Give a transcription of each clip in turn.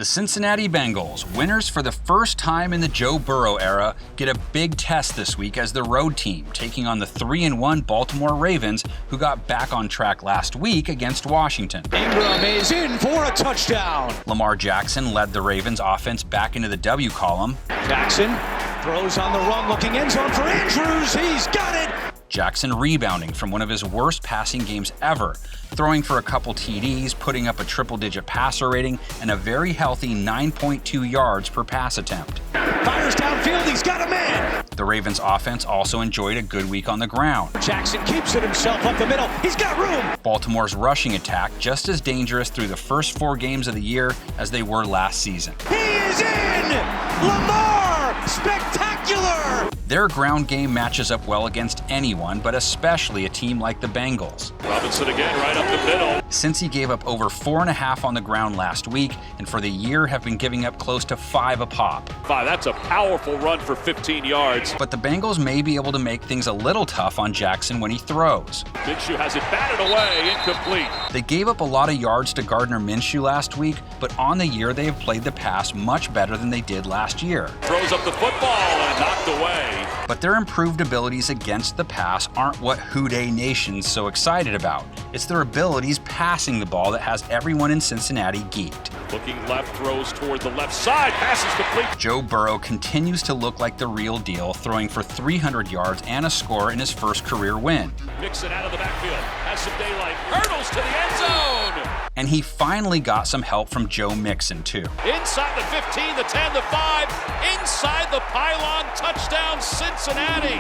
The Cincinnati Bengals, winners for the first time in the Joe Burrow era, get a big test this week as the road team, taking on the 3-1 Baltimore Ravens, who got back on track last week against Washington. Ingram is in for a touchdown. Lamar Jackson led the Ravens offense back into the W column. Jackson throws on the run, looking end zone for Andrews. He's got it. Jackson rebounding from one of his worst passing games ever, throwing for a couple TDs, putting up a triple-digit passer rating, and a very healthy 9.2 yards per pass attempt. Fires downfield, he's got a man! The Ravens offense also enjoyed a good week on the ground. Jackson keeps it himself up the middle, he's got room! Baltimore's rushing attack just as dangerous through the first 4 games of the year as they were last season. He is in! Lamar! Spectacular! Their ground game matches up well against anyone, but especially a team like the Bengals. Robinson again, right up the middle. Since he gave up over 4.5 on the ground last week, and for the year have been giving up close to 5 a pop. 5, that's a powerful run for 15 yards. But the Bengals may be able to make things a little tough on Jackson when he throws. Minshew has it batted away, incomplete. They gave up a lot of yards to Gardner Minshew last week, but on the year they have played the pass much better than they did last year. Throws up the football and knocked away. But their improved abilities against the pass aren't what Houday Nation's so excited about. It's their abilities passing the ball that has everyone in Cincinnati geeked. Looking left, throws toward the left side, passes complete. Joe Burrow continues to look like the real deal, throwing for 300 yards and a score in his first career win. Mixon out of the backfield, has some daylight, hurdles to the end zone. And he finally got some help from Joe Mixon, too. Inside the 15, the 10, the 5, inside the pylon, touchdown Cincinnati.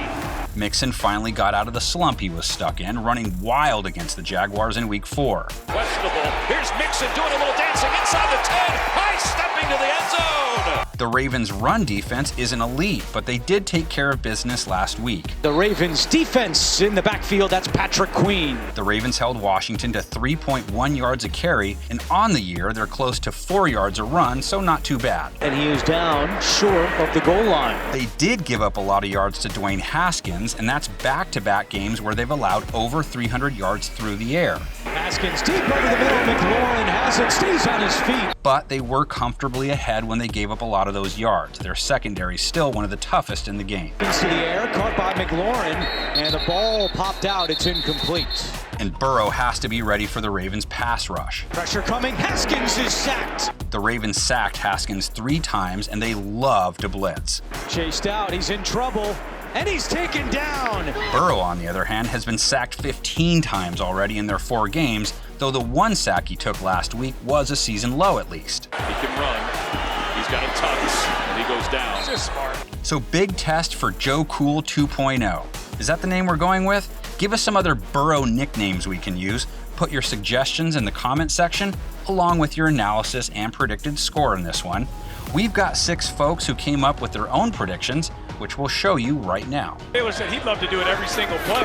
Mixon finally got out of the slump he was stuck in, running wild against the Jaguars in Week 4. Questionable. Here's Mixon doing a little dancing inside the 10. High stepping to the end zone. The Ravens' run defense isn't elite, but they did take care of business last week. The Ravens' defense in the backfield, that's Patrick Queen. The Ravens held Washington to 3.1 yards a carry, and on the year, they're close to 4 yards a run, so not too bad. And he is down short of the goal line. They did give up a lot of yards to Dwayne Haskins, and that's back-to-back games where they've allowed over 300 yards through the air. Haskins deep over the middle, McLaurin has it, stays on his feet. But they were comfortably ahead when they gave up a lot of those yards. Their secondary is still one of the toughest in the game. Into the air, caught by McLaurin, and the ball popped out, it's incomplete. And Burrow has to be ready for the Ravens' pass rush. Pressure coming, Haskins is sacked. The Ravens sacked Haskins 3 times, and they love to blitz. Chased out, he's in trouble, and he's taken down. Burrow, on the other hand, has been sacked 15 times already in their 4 games, though the 1 sack he took last week was a season low at least. He can run. He's got a tucks, and he goes down. He's just smart. So big test for Joe Cool 2.0. Is that the name we're going with? Give us some other Burrow nicknames we can use. Put your suggestions in the comment section, along with your analysis and predicted score in this one. We've got 6 folks who came up with their own predictions, which we'll show you right now. Taylor said he'd love to do it every single play.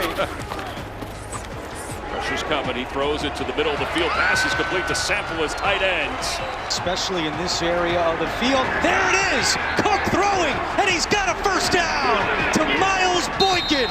Pressure's coming, he throws it to the middle of the field, passes complete to Sample as tight ends. Especially in this area of the field. There it is! Cook throwing, and he's got a first down to Miles Boykin.